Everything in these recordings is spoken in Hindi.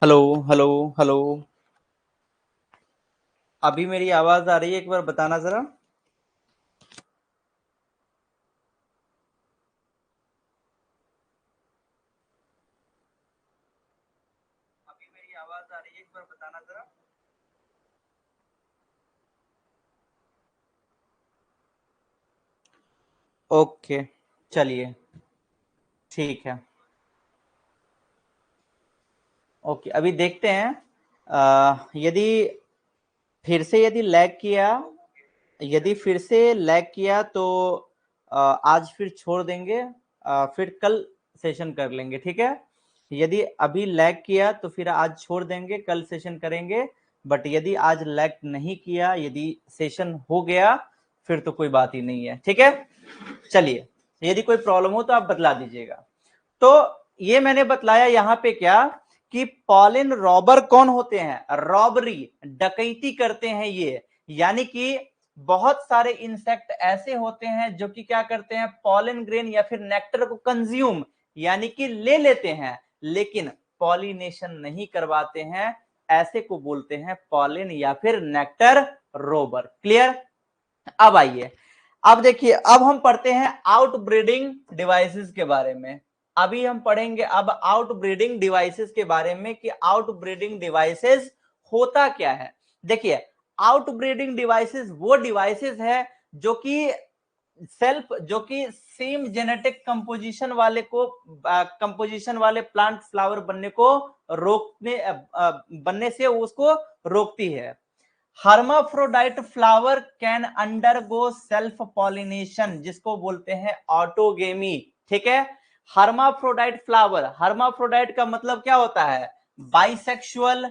Hello hello hello. अभी मेरी आवाज आ रही है? एक बार बताना जरा। अभी मेरी आवाज आ रही है? एक बार बताना जरा। ओके, चलिए, ठीक है। ओके, अभी देखते हैं। यदि फिर से यदि लैग किया, यदि फिर से लैग किया तो आज फिर छोड़ देंगे, फिर कल सेशन कर लेंगे, ठीक है। यदि अभी लैग किया तो फिर आज छोड़ देंगे, कल सेशन करेंगे। बट यदि आज लैग नहीं किया, यदि सेशन हो गया, फिर तो कोई बात ही नहीं है, ठीक है। चलिए, यदि कोई प्रॉब्लम हो तो आप बतला दीजिएगा। तो ये मैंने बतलाया यहाँ पे क्या, कि पॉलिन रॉबर कौन होते हैं? रॉबरी, डकैती करते हैं ये। यानी कि बहुत सारे इंसेक्ट ऐसे होते हैं जो कि क्या करते हैं, पॉलिन ग्रेन या फिर नेक्टर को कंज्यूम यानी कि ले लेते हैं, लेकिन पॉलिनेशन नहीं करवाते हैं। ऐसे को बोलते हैं पॉलिन या फिर नेक्टर रोबर। क्लियर? अब आइए, अब देखिए, अब हम पढ़ते हैं आउटब्रीडिंग डिवाइसेस के बारे में। अभी हम पढ़ेंगे अब आउटब्रीडिंग डिवाइसेस के बारे में कि आउटब्रीडिंग डिवाइसेस होता क्या है। देखिए, आउटब्रीडिंग डिवाइसेस वो डिवाइसेस है जो कि जो कि सेम जेनेटिक कंपोजिशन वाले को कंपोजिशन वाले प्लांट फ्लावर बनने को रोकने बनने से उसको रोकती है। Hermaphrodite flower can undergo self pollination, जिसको बोलते हैं ऑटोगेमी, ठीक है। हर्माफ्रोडाइट फ्लावर, हर्माफ्रोडाइट का मतलब क्या होता है? बाइसेक्सुअल।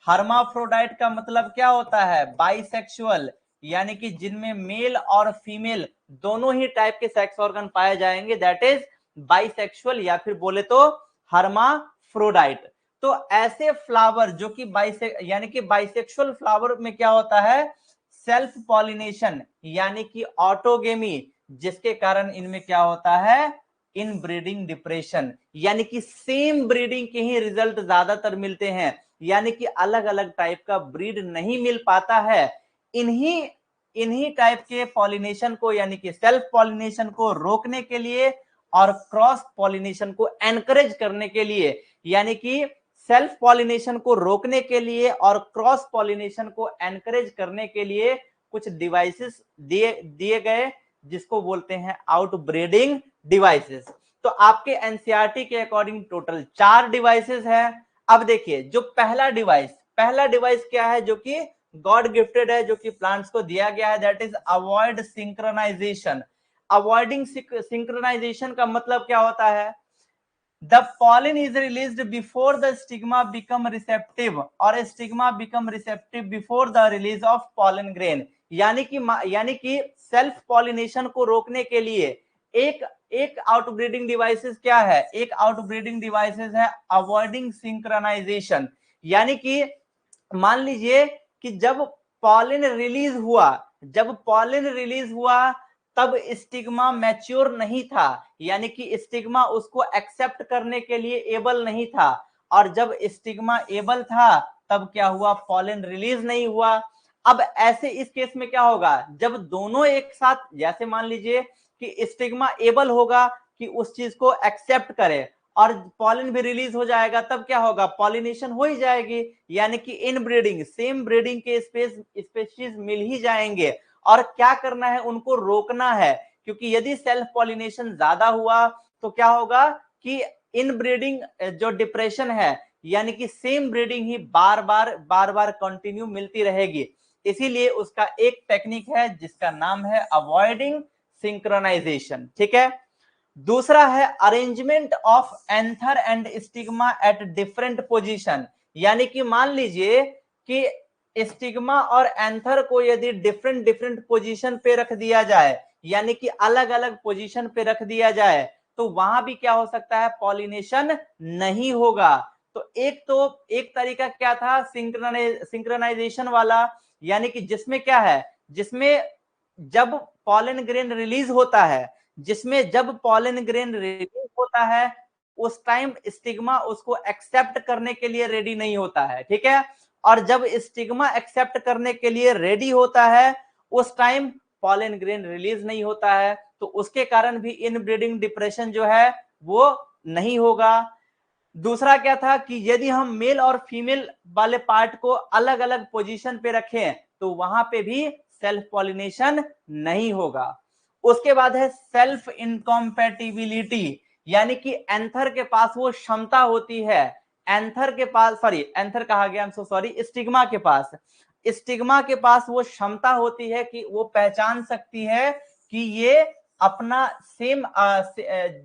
हर्माफ्रोडाइट का मतलब क्या होता है? बाइसेक्सुअल, यानी कि जिनमें मेल और फीमेल दोनों ही टाइप के सेक्स ऑर्गन पाए जाएंगे, दैट इज बाइसेक्सुअल, या फिर बोले तो हर्माफ्रोडाइट। तो ऐसे फ्लावर जो कि यानी कि बाइसेक्सुअल फ्लावर में क्या होता है? सेल्फ पॉलिनेशन यानी कि ऑटोगेमी, जिसके कारण इनमें क्या होता है? इन ब्रीडिंग डिप्रेशन, यानी कि सेम ब्रीडिंग के ही रिजल्ट ज्यादातर मिलते हैं, यानी कि अलग अलग टाइप का ब्रीड नहीं मिल पाता है। इन्हीं इन्हीं टाइप के पॉलिनेशन को यानी कि सेल्फ पॉलिनेशन को रोकने के लिए और क्रॉस पॉलिनेशन को एनकरेज करने के लिए, यानी कि सेल्फ पॉलिनेशन को रोकने के लिए और क्रॉस पॉलिनेशन को एनकरेज करने के लिए कुछ डिवाइसेस दिए दिए गए, जिसको बोलते हैं आउटब्रीडिंग डिवाइसेस। तो आपके एनसीईआरटी के अकॉर्डिंग टोटल 4 डिवाइसेस है। अब देखिए, जो पहला डिवाइस क्या है जो कि गॉड गिफ्टेड है, जो कि प्लांट्स को दिया गया है, that is avoid synchronisation. Avoiding synchronisation का मतलब क्या होता है? The pollen is released before the stigma become receptive और stigma become receptive before the release of pollen grain। यानी कि सेल्फ पॉलिनेशन को रोकने के लिए एक एक आउटब्रीडिंग डिवाइसेस क्या है? एक आउटब्रीडिंग डिवाइसेस है अवॉइडिंग सिंक्रोनाइजेशन। यानी कि मान लीजिए कि जब पॉलिन रिलीज हुआ तब स्टिग्मा मैच्योर नहीं था, यानी कि स्टिग्मा उसको एक्सेप्ट करने के लिए एबल नहीं था। और जब स्टिग्मा एबल था तब क्या हुआ? पॉलिन रिलीज नहीं हुआ। अब ऐसे इस केस में क्या होगा? जब दोनों एक साथ, जैसे मान लीजिए कि स्टिग्मा एबल होगा कि उस चीज को एक्सेप्ट करे और पॉलिन भी रिलीज हो जाएगा, तब क्या होगा? पॉलिनेशन हो ही जाएगी, यानी कि इन ब्रीडिंग सेम ब्रीडिंग के स्पेशीज मिल ही जाएंगे। और क्या करना है? उनको रोकना है, क्योंकि यदि सेल्फ पॉलिनेशन ज्यादा हुआ तो क्या होगा कि इन ब्रीडिंग जो डिप्रेशन है, यानी कि सेम ब्रीडिंग ही बार बार कंटिन्यू मिलती रहेगी। इसीलिए उसका एक टेक्निक है जिसका नाम है अवॉइडिंग सिंक्रोनाइजेशन, ठीक है। दूसरा है arrangement of anther and stigma at different position. यानी कि मान लीजिए कि स्टिग्मा और एंथर को यदि डिफरेंट डिफरेंट पोजीशन पे रख दिया जाए, यानी कि अलग अलग पोजीशन पे रख दिया जाए, तो वहां भी क्या हो सकता है? पॉलिनेशन नहीं होगा। तो एक तरीका क्या था? सिंक्रोनाइजेशन वाला, यानी कि जिसमें क्या है, जिसमें जब पॉलन ग्रेन रिलीज होता है जिसमें जब पॉलन ग्रेन रिलीज होता है उस टाइम स्टिग्मा उसको एक्सेप्ट करने के लिए रेडी नहीं होता है, ठीक है। और जब स्टिग्मा एक्सेप्ट करने के लिए रेडी होता है उस टाइम पॉलन ग्रेन रिलीज नहीं होता है, तो उसके कारण भी इनब्रीडिंग डिप्रेशन जो है वो नहीं होगा। दूसरा क्या था कि यदि हम मेल और फीमेल वाले पार्ट को अलग अलग पोजीशन पे रखें तो वहां पे भी सेल्फ पॉलिनेशन नहीं होगा। उसके बाद है सेल्फ इनकॉम्पैटिबिलिटी, यानी कि एंथर के पास वो क्षमता होती है, एंथर के पास, सॉरी एंथर कहा गया, सॉरी, स्टिग्मा के पास वो क्षमता होती है कि वो पहचान सकती है कि ये अपना सेम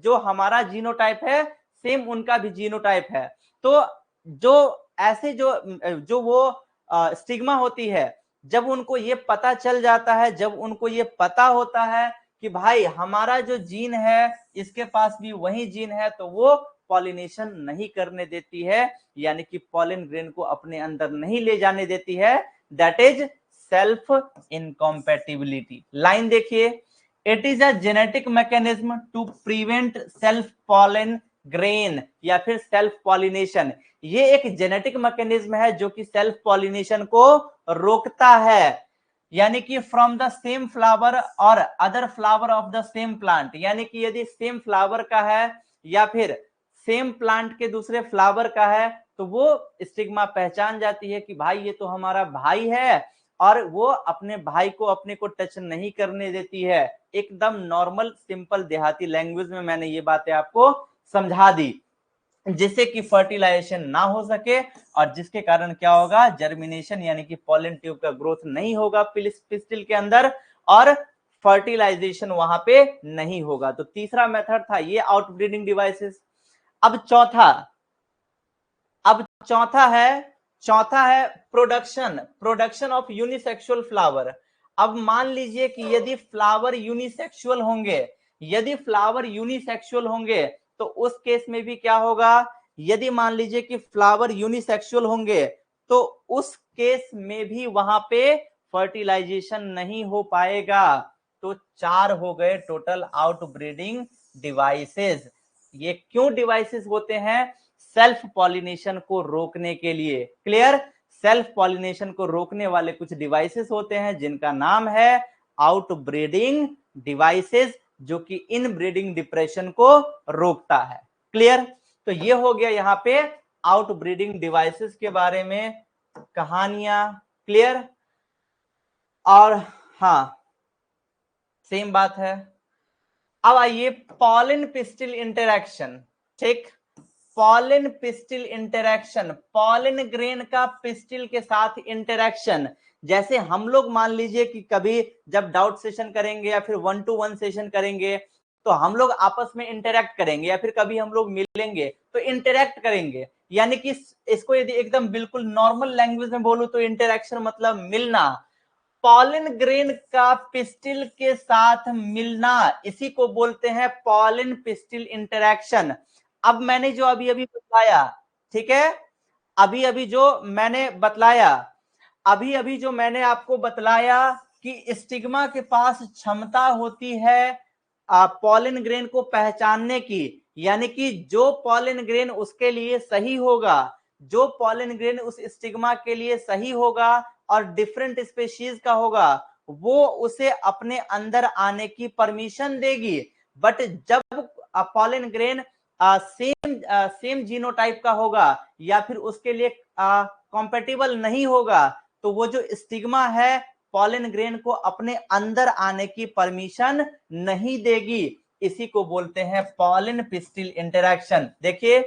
जो हमारा जीनोटाइप है सेम उनका भी जीनोटाइप है। तो जो ऐसे जो वो स्टिग्मा होती है, जब उनको ये पता चल जाता है, जब उनको ये पता होता है कि भाई हमारा जो जीन है इसके पास भी वही जीन है, तो वो पॉलिनेशन नहीं करने देती है, यानी कि पॉलन ग्रेन को अपने अंदर नहीं ले जाने देती है। That is self incompatibility. Line देखिए, it is a genetic mechanism to prevent self pollen grain या फिर सेल्फ पॉलिनेशन। ये एक जेनेटिक मैकेनिज्म है जो कि सेल्फ पॉलिनेशन को रोकता है, यानी कि फ्रॉम द सेम फ्लावर और other flower of the same plant, यानी कि यदि सेम फ्लावर का है या फिर सेम प्लांट के दूसरे फ्लावर का है तो वो स्टिग्मा पहचान जाती है कि भाई ये तो हमारा भाई है, और वो अपने भाई को अपने को टच नहीं करने देती है। एकदम नॉर्मल सिंपल देहाती लैंग्वेज में मैंने ये बातें आपको समझा दी, जिससे कि फर्टिलाइजेशन ना हो सके और जिसके कारण क्या होगा, जर्मिनेशन यानी कि पॉलन ट्यूब का ग्रोथ नहीं होगा पिस्टिल के अंदर और फर्टिलाइजेशन वहां पे नहीं होगा। तो तीसरा मेथड था ये आउटब्रीडिंग डिवाइसेस। अब चौथा है प्रोडक्शन ऑफ यूनिसेक्सुअल फ्लावर। अब मान लीजिए कि यदि फ्लावर यूनिसेक्सुअल होंगे तो उस केस में भी क्या होगा, यदि मान लीजिए कि फ्लावर यूनिसेक्सुअल होंगे तो उस केस में भी वहां पे फर्टिलाइजेशन नहीं हो पाएगा। तो 4 हो गए टोटल आउटब्रीडिंग डिवाइसेस। ये क्यों डिवाइसेस होते हैं, सेल्फ पॉलिनेशन को रोकने के लिए। क्लियर, सेल्फ पॉलिनेशन को रोकने वाले कुछ डिवाइसेस होते हैं जिनका नाम है आउटब्रीडिंग डिवाइसेस, जो कि इनब्रीडिंग डिप्रेशन को रोकता है। क्लियर, तो ये हो गया यहाँ पे आउटब्रीडिंग डिवाइसेस के बारे में कहानियां। क्लियर, और हाँ सेम बात है। अब आइए पॉलन पिस्टिल इंटरैक्शन। ठीक, pollen pistil interaction, pollen grain का पिस्टिल के साथ इंटरैक्शन। जैसे हम लोग मान लीजिए कि कभी जब डाउट सेशन करेंगे या फिर 1-to-1 सेशन करेंगे तो हम लोग आपस में इंटरैक्ट करेंगे, या फिर कभी हम लोग मिलेंगे तो इंटरैक्ट करेंगे। यानी कि इसको यदि एकदम बिल्कुल नॉर्मल लैंग्वेज में बोलूं तो इंटरैक्शन मतलब मिलना। पॉलन ग्रेन का पिस्टिल के साथ मिलना, इसी को बोलते हैं पॉलन पिस्टिल इंटरैक्शन। अब मैंने जो अभी अभी बताया, ठीक है, अभी अभी जो मैंने आपको बतलाया कि स्टिग्मा के पास क्षमता होती है पॉलन ग्रेन को पहचानने की, यानी कि जो पॉलन ग्रेन उसके लिए सही होगा, जो पॉलन ग्रेन उस स्टिग्मा के लिए सही होगा और डिफरेंट स्पेशीज का होगा, वो उसे अपने अंदर आने की परमिशन देगी। बट जब पॉलन ग्रेन सेम जीनोटाइप का होगा या फिर उसके लिए कॉम्पेटिबल नहीं होगा तो वो जो स्टिग्मा है पॉलन ग्रेन को अपने अंदर आने की परमिशन नहीं देगी। इसी को बोलते हैं पॉलन पिस्टिल इंटरैक्शन। देखिए,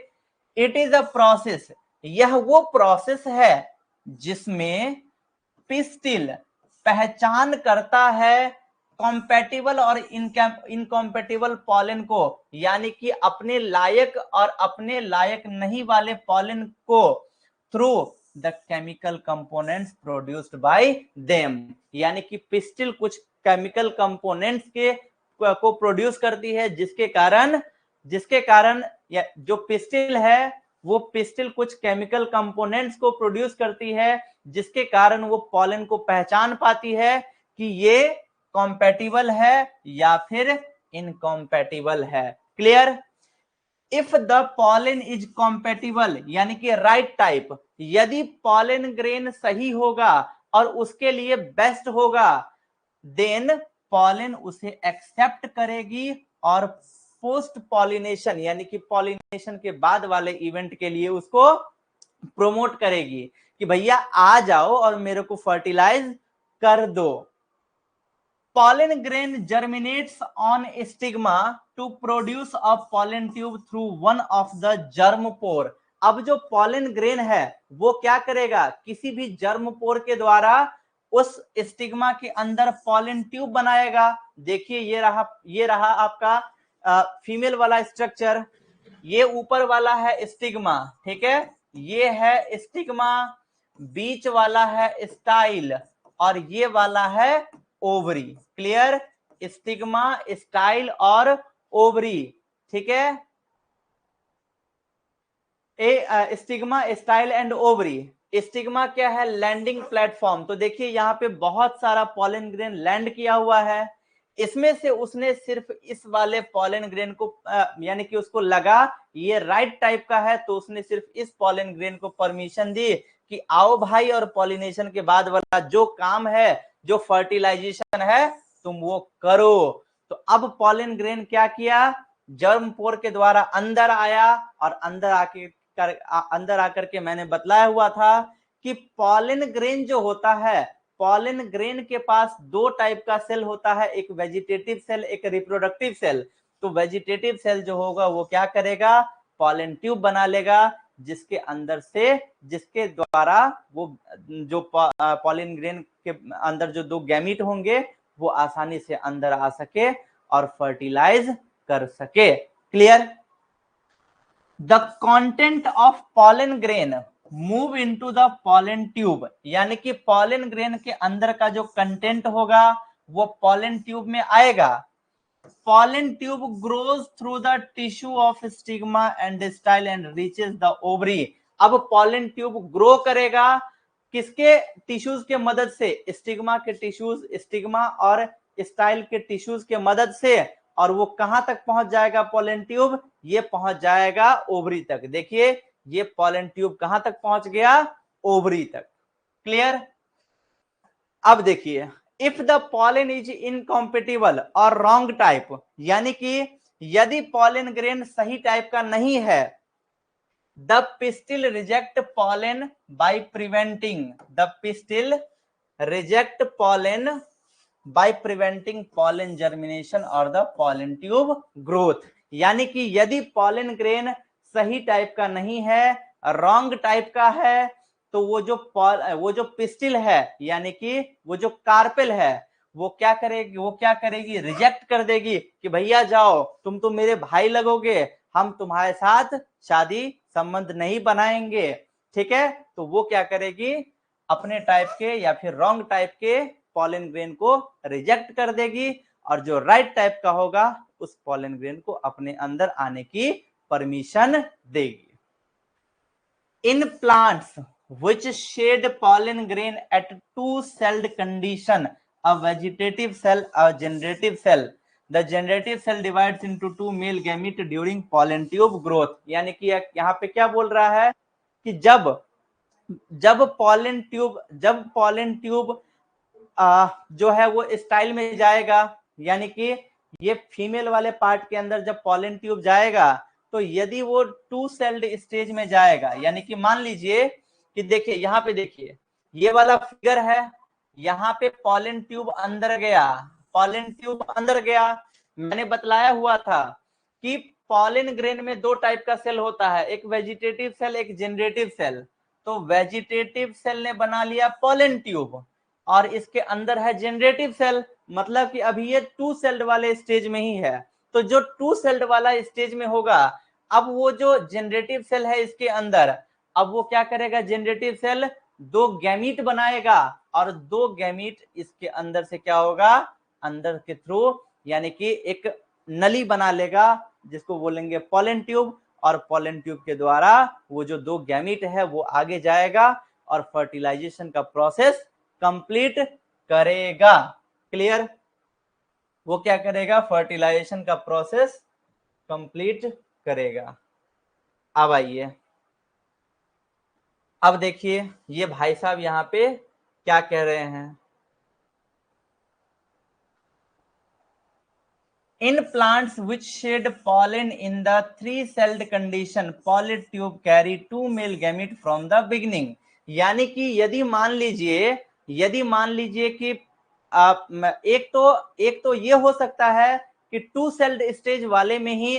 इट इज अ प्रोसेस, यह वो प्रोसेस है जिसमें पिस्टिल पहचान करता है कॉम्पैटिबल और इनकॉम्पैटिबल पॉलन को, यानी कि अपने लायक और अपने लायक नहीं वाले पॉलन को through the chemical components produced by them. यानी कि पिस्टिल कुछ केमिकल कंपोनेंट्स को प्रोड्यूस करती है जिसके कारण जो पिस्टिल है वो पिस्टिल कुछ केमिकल कंपोनेंट्स को प्रोड्यूस करती है जिसके कारण वो पॉलन को पहचान पाती है कि ये कॉम्पैटिबल है या फिर इनकॉम्पैटिबल है। Clear, if the pollen is compatible यानी कि राइट टाइप, यदि पॉलन ग्रेन सही होगा और उसके लिए बेस्ट होगा, देन पॉलन उसे एक्सेप्ट करेगी और पोस्ट पॉलिनेशन यानी कि पॉलिनेशन के बाद वाले इवेंट के लिए उसको प्रोमोट करेगी कि भैया आ जाओ और मेरे को फर्टिलाइज कर दो। Pollen grain germinates on stigma to produce a pollen tube through one of the germ pore। अब जो pollen grain है वो क्या करेगा, किसी भी germ pore के द्वारा उस स्टिग्मा के अंदर pollen tube बनाएगा। देखिए ये रहा आपका फीमेल वाला स्ट्रक्चर, ये ऊपर वाला है स्टिग्मा, ठीक है, ये है स्टिग्मा, बीच वाला है स्टाइल और ये वाला है ओवरी। क्लियर, स्टिग्मा, स्टाइल और ओवरी, ठीक है, stigma, style and ovary. Stigma क्या है, लैंडिंग प्लेटफॉर्म। तो देखिए यहाँ पे बहुत सारा पॉलन ग्रेन लैंड किया हुआ है, इसमें से उसने सिर्फ इस वाले पॉलन ग्रेन को यानी कि उसको लगा ये राइट टाइप का है, तो उसने सिर्फ इस पॉलन ग्रेन को परमिशन दी कि आओ भाई और पॉलिनेशन के बाद वाला जो काम है, जो फर्टिलाइजेशन है, तुम वो करो। तो अब पॉलन ग्रेन क्या किया, जर्म पोर के द्वारा अंदर आया और अंदर आकर के मैंने बतलाया हुआ था कि पॉलन ग्रेन जो होता है, पॉलन ग्रेन के पास दो टाइप का सेल होता है, एक वेजिटेटिव सेल, एक रिप्रोडक्टिव सेल। तो वेजिटेटिव सेल जो होगा वो क्या करेगा, पॉलन ट्यूब बना लेगा, जिसके अंदर से, जिसके द्वारा वो जो पॉलन ग्रेन के अंदर जो दो गैमीट होंगे वो आसानी से अंदर आ सके और फर्टिलाइज कर सके। Clear. The content of pollen grain move into the pollen tube, यानी कि पॉलन ग्रेन के अंदर का जो कंटेंट होगा वो पॉलन ट्यूब में आएगा। Pollen tube grows through the tissue of stigma and style and reaches the ovary. अब पॉलन ट्यूब ग्रो करेगा किसके टिश्यूज के मदद से, स्टिग्मा के टिश्यूज, स्टिग्मा और स्टाइल के टिश्यूज के मदद से, और वो कहां तक पहुंच जाएगा पॉलन ट्यूब, ये पहुंच जाएगा ओवरी तक। देखिए ये पॉलन ट्यूब कहां तक पहुंच गया, ओवरी तक। क्लियर। अब देखिए, इफ द पॉलन इज इनकॉम्पेटिबल और रॉन्ग टाइप, यानी कि यदि पॉलन ग्रेन सही टाइप का नहीं है, the pistil reject pollen by preventing, the pistil reject pollen by preventing pollen germination और द पॉलन ट्यूब ग्रोथ। यानी कि यदि पॉलन ग्रेन सही टाइप का नहीं है, रॉन्ग टाइप का है, तो वो जो पिस्टिल है यानी कि वो जो कार्पेल है, वो क्या करेगी, रिजेक्ट कर देगी कि भैया जाओ, तुम तो मेरे भाई लगोगे, हम तुम्हारे साथ शादी संबंध नहीं बनाएंगे। ठीक है, तो वो क्या करेगी, अपने टाइप के या फिर रॉन्ग टाइप के पॉलन ग्रेन को रिजेक्ट कर देगी और जो राइट टाइप का होगा उस पॉलन ग्रेन को अपने अंदर आने की परमिशन देगी। In plants which shed pollen grain at two-celled condition, a vegetative cell, a generative cell. The generative cell divides into two male gamete during pollen tube growth। यानी कि यहाँ पे क्या बोल रहा है कि जब पॉलन ट्यूब जो है वो स्टाइल में जाएगा, यानी कि ये फीमेल वाले पार्ट के अंदर जब पॉलन ट्यूब जाएगा, तो यदि वो टू सेल्ड स्टेज में जाएगा, यानी कि मान लीजिए कि देखिए यहाँ पे देखिए ये वाला फिगर है, यहाँ पे पॉलन ट्यूब अंदर गया, मैंने बतलाया हुआ था कि पॉलन ग्रेन में दो टाइप का सेल होता है, एक वेजिटेटिव सेल, एक जनरेटिव सेल। तो वेजिटेटिव सेल ने बना लिया पॉलन ट्यूब और इसके अंदर है जनरेटिव सेल, मतलब कि अभी ये टू सेल्ड वाले स्टेज में ही है। तो जो टू सेल्ड वाला स्टेज में होगा, अब वो जो जनरेटिव सेल है इसके अंदर, अब वो क्या करेगा, जनरेटिव सेल दो गैमीट बनाएगा और दो गैमीट इसके अंदर से क्या होगा, अंदर के थ्रू यानी कि एक नली बना लेगा जिसको बोलेंगे पॉलन ट्यूब, और पॉलन ट्यूब के द्वारा वो जो दो गैमीट है वो आगे जाएगा और फर्टिलाइजेशन का प्रोसेस कंप्लीट करेगा। क्लियर। वो क्या करेगा, फर्टिलाइजेशन का प्रोसेस कंप्लीट करेगा। अब आइए, अब देखिए ये भाई साहब यहाँ पे क्या कह रहे हैं। In plants which shed pollen in the three-celled condition, polytube carry two male gamete from the beginning। यानी कि यदि मान लीजिए कि आप एक तो ये हो सकता है कि टू सेल्ड स्टेज वाले में ही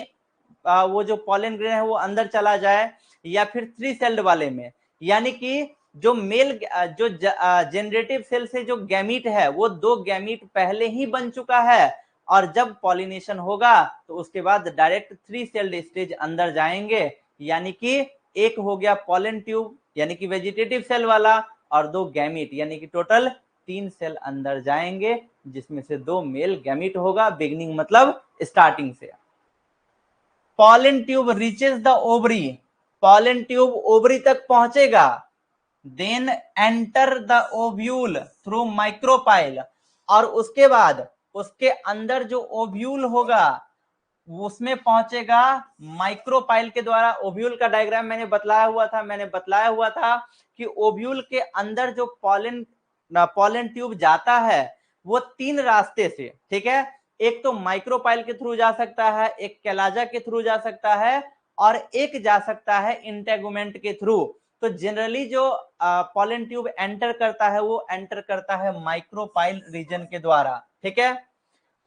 वो जो पॉलन ग्रेन है वो अंदर चला जाए, या फिर थ्री सेल्ड वाले में, यानी कि जो मेल जो जेनरेटिव सेल से जो गैमीट है वो दो गैमीट पहले ही बन चुका है, और जब पॉलिनेशन होगा तो उसके बाद डायरेक्ट थ्री सेल्ड स्टेज अंदर जाएंगे, यानी कि एक हो गया पॉलन ट्यूब यानी कि वेजिटेटिव सेल वाला, और दो गैमीट यानी कि टोटल तीन सेल अंदर जाएंगे, जिसमें से दो मेल गैमीट होगा, बिगनिंग मतलब स्टार्टिंग से। Pollen tube reaches the ovary, pollen tube ovary तक पहुंचेगा, then enter the ovule through micropyle, और उसके बाद उसके अंदर जो ओव्यूल होगा उसमें पहुंचेगा माइक्रोपाइल के द्वारा। ओव्यूल का डायग्राम मैंने बतलाया हुआ था कि ओव्यूल के अंदर जो पॉलन ट्यूब जाता है वो तीन रास्ते से, ठीक है, एक तो माइक्रोपाइल के थ्रू जा सकता है, एक कैलाजा के थ्रू जा सकता है, और एक जा सकता है इंटेगुमेंट के थ्रू। तो जनरली जो पॉलन ट्यूब एंटर करता है वो एंटर करता है माइक्रोपाइल रीजन के द्वारा, ठीक है।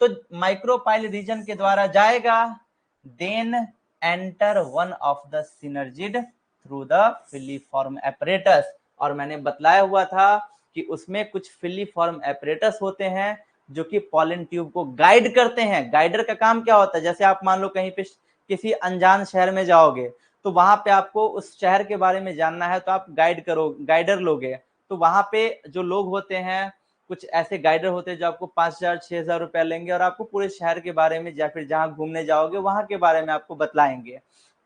तो माइक्रोपाइल रीजन के द्वारा जाएगा, then enter one of the synergid through the filiform apparatus, और मैंने बतलाया हुआ था कि उसमें कुछ फिलीफॉर्म एपरेटस होते हैं जो कि पॉलन ट्यूब को गाइड करते हैं। गाइडर का काम क्या होता है, जैसे आप मान लो कहीं पे किसी अनजान शहर में जाओगे तो वहां पे आपको उस शहर के बारे में जानना है, तो आप गाइडर लोगे, तो वहां पे जो लोग होते हैं कुछ ऐसे गाइडर होते हैं जो आपको 5,000 6,000 रुपया लेंगे और आपको पूरे शहर के बारे में या फिर जहां घूमने जाओगे वहां के बारे में आपको बतलाएंगे।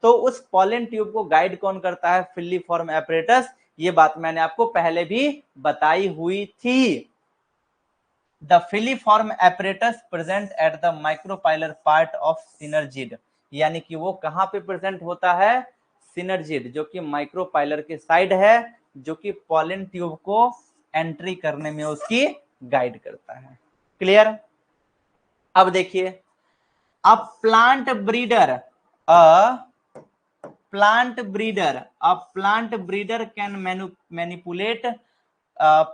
तो उस पॉलन ट्यूब को गाइड कौन करता है, फिलीफॉर्म एपरेटस। ये बात मैंने आपको पहले भी बताई हुई थी। The filiform apparatus present at the micropylar part of synergid, यानी कि वो कहां पे प्रेजेंट होता है, सिनर्जिड, जो कि माइक्रोपाइलर के साइड है, जो कि पॉलन ट्यूब को एंट्री करने में उसकी गाइड करता है। क्लियर। अब देखिए, a plant breeder can manipulate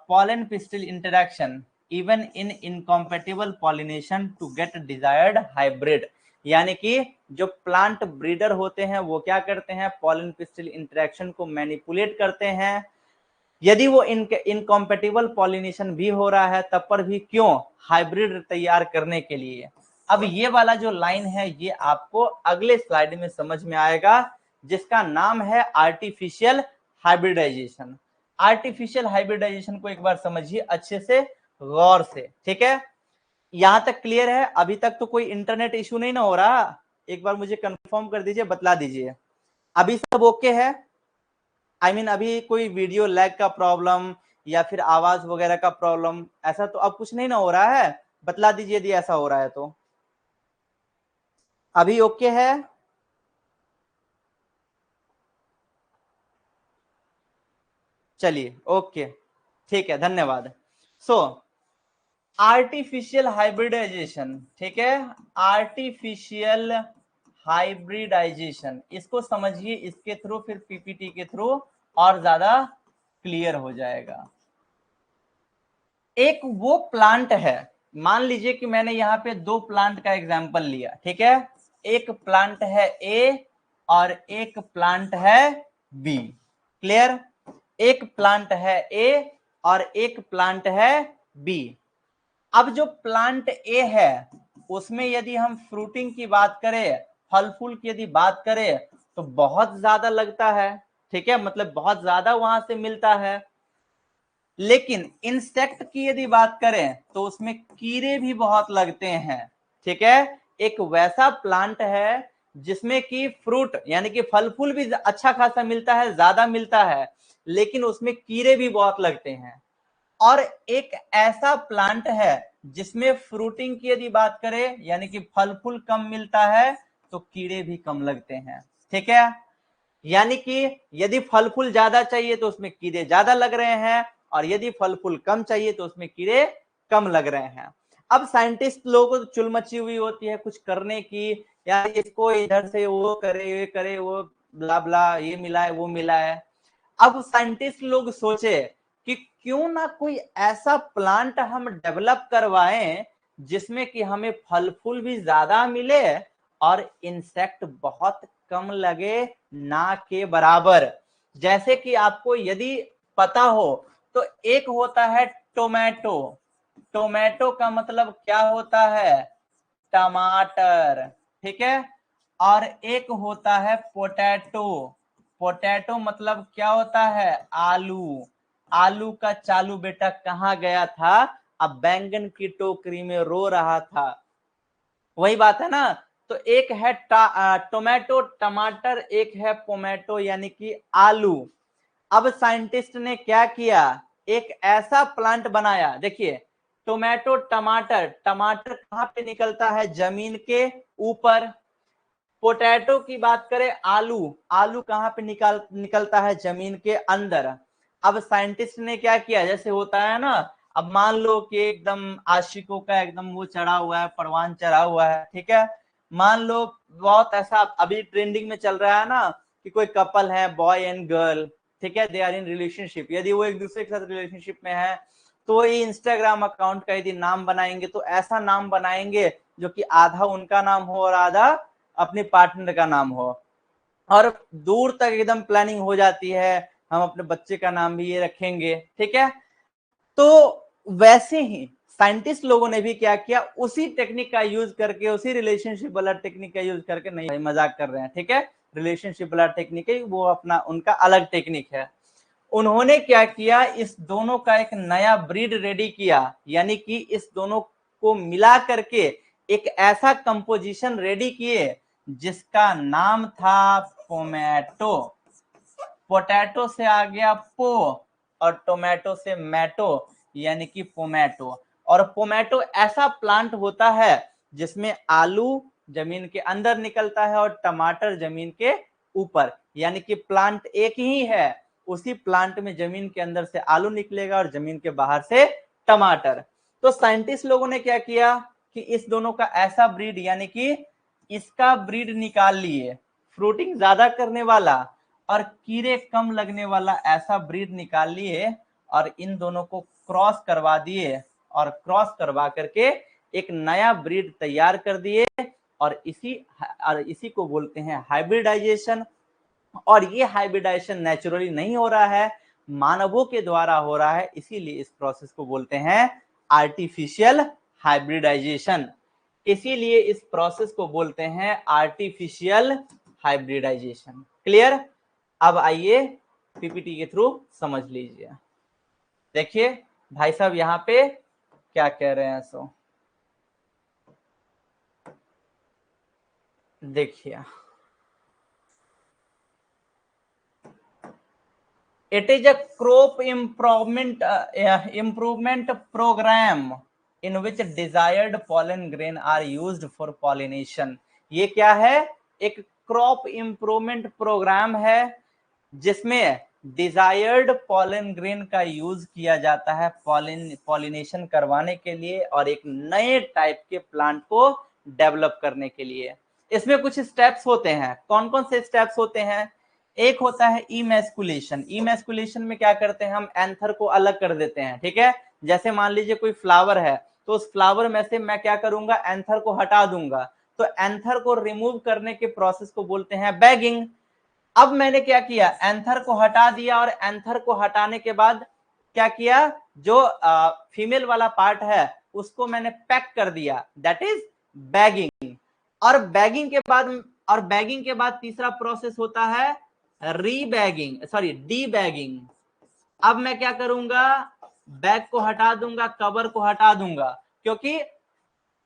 pollen pistil interaction even in incompatible pollination to get desired hybrid। यानी कि जो प्लांट ब्रीडर होते हैं वो क्या करते हैं, पॉलन पिस्टिल इंटरेक्शन को मैनिपुलेट करते हैं, यदि वो इनकॉम्पेटिबल पॉलिनेशन भी हो रहा है तब पर भी, क्यों, हाइब्रिड तैयार करने के लिए। अब ये वाला जो लाइन है ये आपको अगले स्लाइड में समझ में आएगा, जिसका नाम है आर्टिफिशियल हाइब्रिडाइजेशन। आर्टिफिशियल हाइब्रिडाइजेशन को एक बार समझिए अच्छे से, गौर से, ठीक है। यहां तक क्लियर है? अभी तक तो कोई इंटरनेट इश्यू नहीं ना हो रहा? एक बार मुझे कंफर्म कर दीजिए, बतला दीजिए अभी सब ओके है। अभी कोई वीडियो लैग का प्रॉब्लम या फिर आवाज वगैरह का प्रॉब्लम ऐसा तो अब कुछ नहीं ना हो रहा है? बतला दीजिए यदि ऐसा हो रहा है तो। अभी ओके है? चलिए ओके, ठीक है, धन्यवाद। सो आर्टिफिशियल हाइब्रिडाइजेशन, ठीक है, आर्टिफिशियल हाइब्रिडाइजेशन, इसको समझिए, इसके थ्रू फिर पीपीटी के थ्रू और ज्यादा क्लियर हो जाएगा। एक वो प्लांट है, मान लीजिए कि मैंने यहाँ पे दो प्लांट का एग्जांपल लिया, ठीक है, एक प्लांट है ए और एक प्लांट है बी। क्लियर? एक प्लांट है ए और एक प्लांट है बी। अब जो प्लांट ए है उसमें यदि हम फ्रूटिंग की बात करें, फल फूल की यदि बात करें, तो बहुत ज्यादा लगता है, ठीक है, मतलब बहुत ज्यादा वहां से मिलता है। लेकिन इंसेक्ट की यदि बात करें तो उसमें कीड़े भी बहुत लगते हैं, ठीक है। एक वैसा प्लांट है जिसमें कि फ्रूट यानी कि फल फूल भी अच्छा खासा मिलता है, ज्यादा मिलता है, लेकिन उसमें कीड़े भी बहुत लगते हैं। और एक ऐसा प्लांट है जिसमें फ्रूटिंग की यदि बात करें यानी कि फल फूल कम मिलता है, तो कीड़े भी कम लगते हैं। ठीक है, यानी कि यदि फल फूल ज्यादा चाहिए तो उसमें कीड़े ज्यादा लग रहे हैं, और यदि फल फूल कम चाहिए तो उसमें कीड़े कम लग रहे हैं। अब साइंटिस्ट लोगों को चुल मची हुई होती है कुछ करने की, या इसको इधर से वो करे, ये करे, वो ब्ला ब्ला, ये मिला है, वो मिला है। अब साइंटिस्ट लोग सोचे कि क्यों ना कोई ऐसा प्लांट हम डेवलप करवाएं जिसमें कि हमें फल फूल भी ज्यादा मिले और इंसेक्ट बहुत कम लगे, ना के बराबर। जैसे कि आपको यदि पता हो तो एक होता है टोमेटो। टोमेटो का मतलब क्या होता है? टमाटर। ठीक है, और एक होता है पोटैटो। पोटैटो मतलब क्या होता है? आलू। आलू का चालू बेटा कहाँ गया था? अब बैंगन की टोकरी में रो रहा था। वही बात है ना। तो एक है टोमेटो टमाटर, एक है पोमेटो यानी कि आलू। अब साइंटिस्ट ने क्या किया, एक ऐसा प्लांट बनाया। देखिए, टोमेटो टमाटर, टमाटर कहां पे निकलता है? जमीन के ऊपर। पोटैटो की बात करें, आलू, आलू कहां पे निकलता है? जमीन के अंदर। अब साइंटिस्ट ने क्या किया, जैसे होता है ना, अब मान लो कि एकदम आशिकों का एकदम वो चढ़ा हुआ है, परवान चढ़ा हुआ है। ठीक है, मान लो बहुत ऐसा अभी ट्रेंडिंग में चल रहा है ना कि कोई कपल है, बॉय एंड गर्ल, ठीक है, दे आर इन रिलेशनशिप। यदि वो एक दूसरे के साथ रिलेशनशिप में है तो ये इंस्टाग्राम अकाउंट का यदि नाम बनाएंगे तो ऐसा नाम बनाएंगे जो कि आधा उनका नाम हो और आधा अपने पार्टनर का नाम हो, और दूर तक एकदम प्लानिंग हो जाती है, हम अपने बच्चे का नाम भी ये रखेंगे। ठीक है, तो वैसे ही साइंटिस्ट लोगों ने भी क्या किया, उसी टेक्निक का यूज करके, उसी रिलेशनशिप वाला टेक्निक का यूज करके, नहीं मजाक कर रहे हैं, ठीक है, रिलेशनशिप वाला टेक्निक है वो, अपना उनका अलग टेक्निक है। उन्होंने क्या किया, इस दोनों का एक नया ब्रीड रेडी किया, यानी कि इस दोनों को मिला करके एक ऐसा कंपोजिशन रेडी किए जिसका नाम था पोमैटो। पोटैटो से आ गया पो, और टोमेटो से मैटो, यानी कि पोमैटो। और पोमैटो ऐसा प्लांट होता है जिसमें आलू जमीन के अंदर निकलता है और टमाटर जमीन के ऊपर, यानी कि प्लांट एक ही है, उसी प्लांट में जमीन के अंदर से आलू निकलेगा और जमीन के बाहर से टमाटर। तो साइंटिस्ट लोगों ने क्या किया कि इस दोनों का ऐसा ब्रीड, यानी कि इसका ब्रीड निकाल लिए, फ्रूटिंग ज्यादा करने वाला और कीड़े कम लगने वाला ऐसा ब्रीड निकाल लिए, और इन दोनों को क्रॉस करवा दिए, और क्रॉस करवा करके एक नया ब्रीड तैयार कर दिए, और इसी को बोलते हैं हाइब्रिडाइजेशन। और ये हाइब्रिडाइजेशन नेचुरली नहीं हो रहा है, मानवों के द्वारा हो रहा है, इसीलिए इस प्रोसेस को बोलते हैं आर्टिफिशियल हाइब्रिडाइजेशन। इसीलिए इस प्रोसेस को बोलते हैं आर्टिफिशियल हाइब्रिडाइजेशन। क्लियर? अब आइए पीपीटी के थ्रू समझ लीजिए। देखिए भाई साहब यहाँ पे क्या कह रहे हैं, सो देखिए, it is a crop improvement program in which desired pollen grain are used for pollination। ये क्या है? एक क्रॉप इंप्रूवमेंट प्रोग्राम है जिसमें डिजायर्ड पॉलन ग्रेन का यूज किया जाता है पॉलिनेशन करवाने के लिए और एक नए टाइप के प्लांट को डेवलप करने के लिए। इसमें कुछ स्टेप्स होते हैं। कौन कौन से स्टेप्स होते हैं? एक होता है इमेस्कुलेशन। इमेस्कुलेशन में क्या करते हैं, हम एंथर को अलग कर देते हैं। ठीक है, जैसे मान लीजिए कोई फ्लावर है तो उस फ्लावर में से मैं क्या करूंगा, एंथर को हटा दूंगा। तो एंथर को रिमूव करने के प्रोसेस को बोलते हैं बैगिंग। अब मैंने क्या किया, एंथर को हटा दिया, और एंथर को हटाने के बाद क्या किया, जो फीमेल वाला पार्ट है उसको मैंने पैक कर दिया, दैट इज बैगिंग। और बैगिंग के बाद तीसरा प्रोसेस होता है डी बैगिंग। अब मैं क्या करूंगा, बैग को हटा दूंगा, कवर को हटा दूंगा, क्योंकि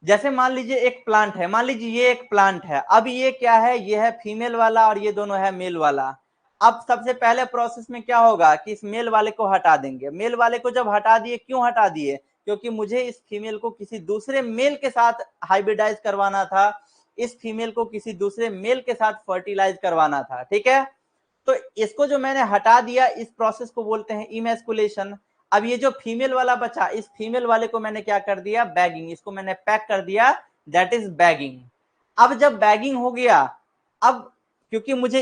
जैसे मान लीजिए एक प्लांट है, मान लीजिए ये एक प्लांट है, अब ये क्या है, ये है फीमेल वाला और ये दोनों है मेल वाला। अब सबसे पहले प्रोसेस में क्या होगा कि इस मेल वाले को हटा देंगे। मेल वाले को जब हटा दिए, क्यों हटा दिए, क्योंकि मुझे इस फीमेल को किसी दूसरे मेल के साथ हाइब्रिडाइज करवाना था, इस फीमेल को किसी दूसरे मेल के साथ फर्टिलाइज करवाना था, ठीक है। तो इसको जो मैंने हटा दिया, इस प्रोसेस को बोलते हैं इमैस्कुलेशन। अब ये जो फीमेल वाला बचा, इस फीमेल वाले को मैंने क्या कर दिया, बैगिंग, इसको मैंने पैक कर दिया, दैट इज बैगिंग। अब जब बैगिंग हो गया, अब क्योंकि मुझे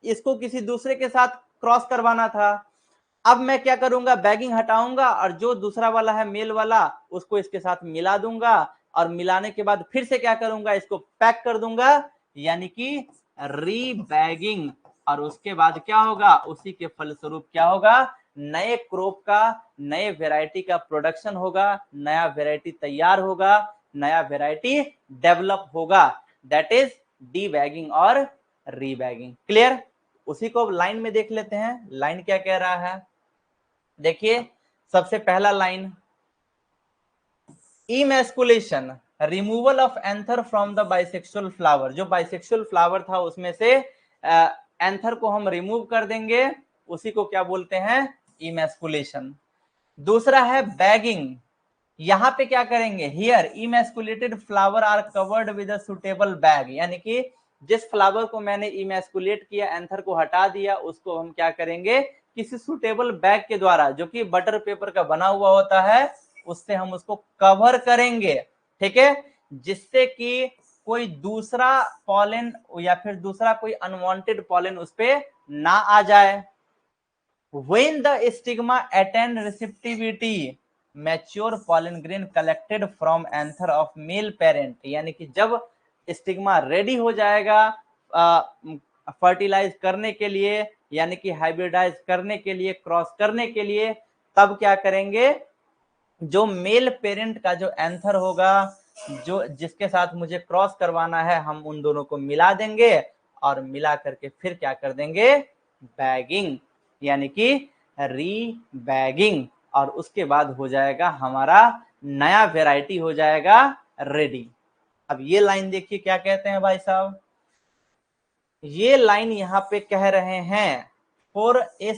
इसको किसी दूसरे के साथ क्रॉस करवाना था, अब मैं क्या करूंगा, बैगिंग हटाऊंगा और जो दूसरा वाला है मेल वाला उसको इसके साथ मिला दूंगा, और मिलाने के बाद फिर से क्या करूंगा, इसको पैक कर दूंगा, यानी कि रीबैगिंग। और उसके बाद क्या होगा, उसी के फलस्वरूप क्या होगा, नए क्रॉप का, नए वैरायटी का प्रोडक्शन होगा, नया वैरायटी तैयार होगा, नया वैरायटी डेवलप होगा, दैट इज डीबैगिंग और रीबैगिंग। क्लियर। उसी को लाइन में देख लेते हैं, लाइन क्या कह रहा है। देखिए सबसे पहला line, emasculation, removal of anther from the bisexual flower. जो बाइसेक्सुअल फ्लावर था उसमें से एंथर को हम रिमूव कर देंगे, उसी को क्या बोलते हैं, इमैस्कुलेशन। दूसरा है बैगिंग, यहां पे क्या करेंगे, here emasculated flower are covered with a suitable bag, यानी कि जिस फ्लावर को मैंने इमैस्कुलेट किया, एंथर को हटा दिया, उसको हम क्या करेंगे, किसी सुटेबल बैग के द्वारा, जो कि बटर पेपर का बना हुआ होता है, उससे हम उसको कवर करेंगे, ठीक है, जिससे कि कोई दूसरा पॉलन या फिर दूसरा कोई अनवांटेड पॉलन उस पे ना आ जाए। When the stigma attain receptivity, mature pollen grain collected from anther of male parent, यानी कि जब स्टिग्मा रेडी हो जाएगा फर्टिलाइज करने के लिए, यानी कि हाइब्रिडाइज करने के लिए, क्रॉस करने के लिए, तब क्या करेंगे, जो मेल पेरेंट का जो एंथर होगा, जो जिसके साथ मुझे क्रॉस करवाना है, हम उन दोनों को मिला देंगे, और मिला करके फिर क्या कर देंगे, बैगिंग, यानी कि रीबैगिंग, और उसके बाद हो जाएगा हमारा नया वैरायटी हो जाएगा रेडी। अब ये लाइन देखिए क्या कहते हैं भाई साहब, ये लाइन यहाँ पे कह रहे हैं फॉर ए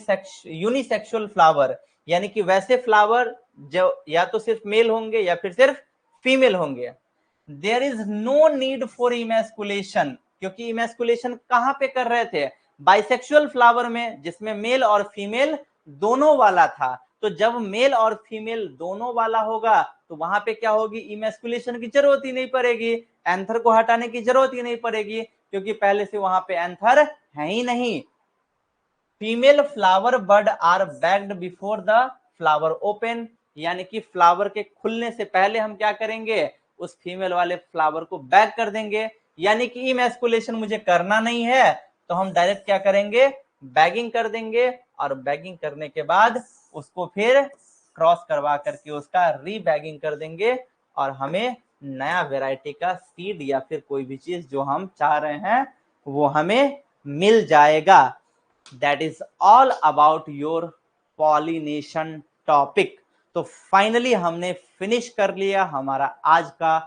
यूनिसेक्सुअल फ्लावर, यानी कि वैसे फ्लावर जो या तो सिर्फ मेल होंगे या फिर सिर्फ फीमेल होंगे, there is no need for emasculation, क्योंकि इमैस्कुलेशन कहां पे कर रहे थे, बाइसेक्सुअल फ्लावर में, जिसमें मेल और फीमेल दोनों वाला था। तो जब मेल और फीमेल दोनों वाला होगा तो वहां पे क्या होगी, इमैस्कुलेशन की जरूरत ही नहीं पड़ेगी, एंथर को हटाने की जरूरत ही नहीं पड़ेगी, क्योंकि पहले से वहां पे एंथर है ही नहीं। Female flower bud are bagged before the flower open, यानी कि फ्लावर के खुलने से पहले हम क्या करेंगे, उस फीमेल वाले फ्लावर को बैग कर देंगे, यानी कि इमैस्कुलेशन मुझे करना नहीं है, तो हम डायरेक्ट क्या करेंगे, बैगिंग कर देंगे, और बैगिंग करने के बाद उसको फिर क्रॉस करवा करके उसका रीबैगिंग कर देंगे, और हमें नया वैरायटी का सीड या फिर कोई भी चीज जो हम चाह रहे हैं वो हमें मिल जाएगा। That is all about your pollination topic. तो फाइनली हमने फिनिश कर लिया हमारा आज का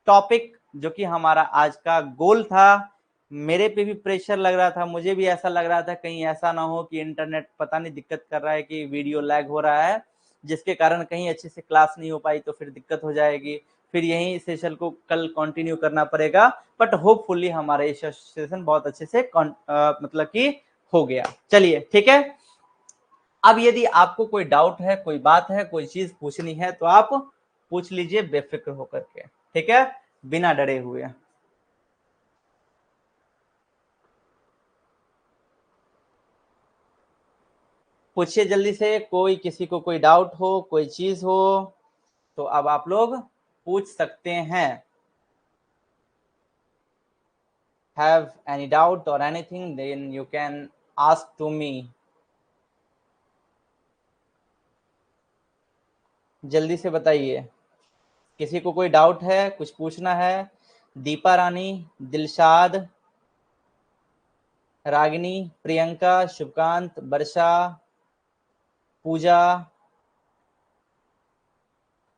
टॉपिक, जो कि हमारा आज का गोल था। मेरे पे भी प्रेशर लग रहा था, मुझे भी ऐसा लग रहा था कहीं ऐसा ना हो कि इंटरनेट पता नहीं दिक्कत कर रहा है, कि वीडियो लैग हो रहा है, जिसके कारण कहीं अच्छे से क्लास नहीं हो पाई, तो फिर दिक्कत हो जाएगी, फिर यही सेशन को कल कंटिन्यू करना पड़ेगा। बट होपफुली हमारा ये सेशन बहुत अच्छे से मतलब कि हो गया। चलिए ठीक है, अब यदि आपको कोई डाउट है, कोई बात है, कोई चीज पूछनी है, तो आप पूछ लीजिए बेफिक्र होकर के, ठीक है, बिना डरे हुए। पूछिए जल्दी से, कोई किसी को कोई डाउट हो, कोई चीज हो, तो अब आप लोग पूछ सकते हैं। Have any doubt or anything, then you can ask to me. जल्दी से बताइए, किसी को कोई डाउट है, कुछ पूछना है। दीपा रानी, दिलशाद, रागिनी, प्रियंका, शुभकांत, वर्षा, पूजा,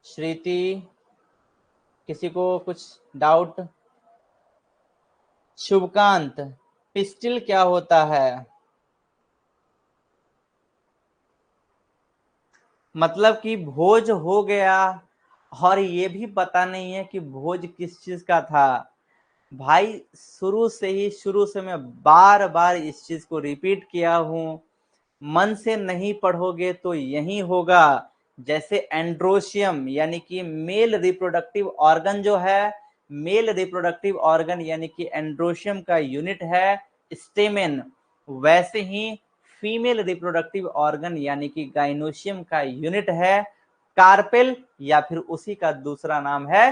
श्रीति, किसी को कुछ डाउट। शुभकांत, पिस्टिल क्या होता है, मतलब कि भोज हो गया और ये भी पता नहीं है कि भोज किस चीज का था, भाई शुरू से मैं बार बार इस चीज को रिपीट किया हूं, मन से नहीं पढ़ोगे तो यही होगा। जैसे एंड्रोशियम यानी कि मेल रिप्रोडक्टिव ऑर्गन जो है, मेल रिप्रोडक्टिव ऑर्गन यानी कि एंड्रोशियम का यूनिट है स्टेमेन, वैसे ही फीमेल रिप्रोडक्टिव ऑर्गन यानी कि गाइनोशियम का यूनिट है कार्पेल, या फिर उसी का दूसरा नाम है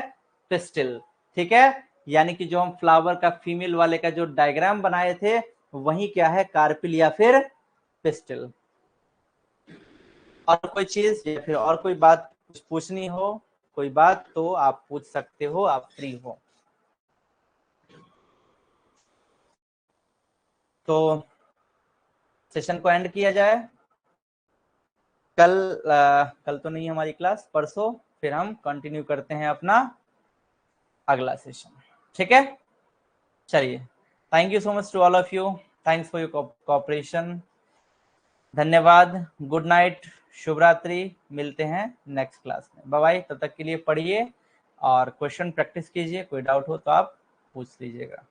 पिस्टिल। ठीक है, यानी कि जो हम फ्लावर का फीमेल वाले का जो डायग्राम बनाए थे वही क्या है, कार्पिल या फिर पिस्टिल। और कोई चीज या फिर और कोई बात पूछनी हो, कोई बात तो आप पूछ सकते हो, आप फ्री हो। तो सेशन को एंड किया जाए। कल तो नहीं हमारी क्लास, परसों फिर हम कंटिन्यू करते हैं अपना अगला सेशन। ठीक है, चलिए, thank you so much to all of you, thanks for your cooperation, धन्यवाद, गुड नाइट, शुभ रात्रि, मिलते हैं नेक्स्ट क्लास में, बाय बाय। तब तक के लिए पढ़िए और क्वेश्चन प्रैक्टिस कीजिए, कोई डाउट हो तो आप पूछ लीजिएगा।